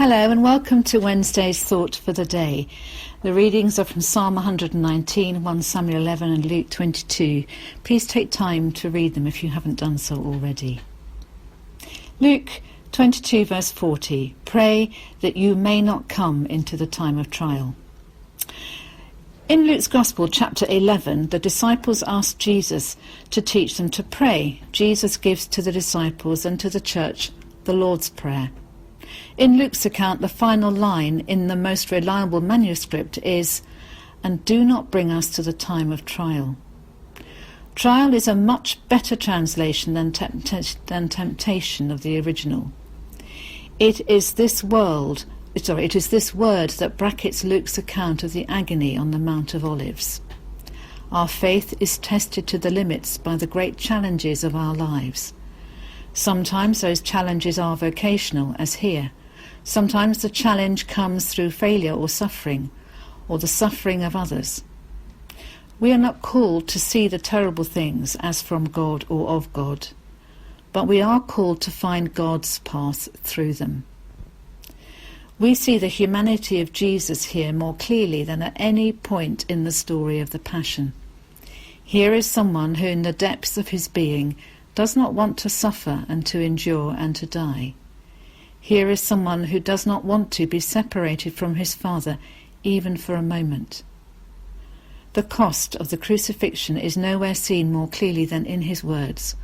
Hello and welcome to Wednesday's Thought for the Day. The readings are from Psalm 119, 1 Samuel 11 and Luke 22. Please take time to read them if you haven't done so already. Luke 22 verse 40. Pray that you may not come into the time of trial. In Luke's Gospel, chapter 11, the disciples asked Jesus to teach them to pray. Jesus gives to the disciples and to the church the Lord's Prayer. In Luke's account, the final line in the most reliable manuscript is, "And do not bring us to the time of trial." Trial is a much better translation than temptation of the original. It is this word that brackets Luke's account of the agony on the Mount of Olives. Our faith is tested to the limits by the great challenges of our lives. Sometimes those challenges are vocational, as here. Sometimes the challenge comes through failure or the suffering of others. We are not called to see the terrible things as from God or of God, but we are called to find God's path through them. We see the humanity of Jesus here more clearly than at any point in the story of the Passion. Here is someone who in the depths of his being does not want to suffer and to endure and to die. Here is someone who does not want to be separated from his Father even for a moment. The cost of the crucifixion is nowhere seen more clearly than in his words,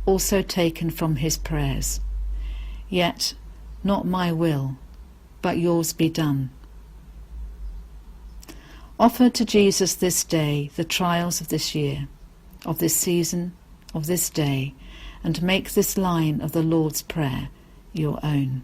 also taken from his prayers. Yet, not my will, but yours be done. Offer to Jesus this day the trials of this year, of this season, of this day, and make this line of the Lord's Prayer your own.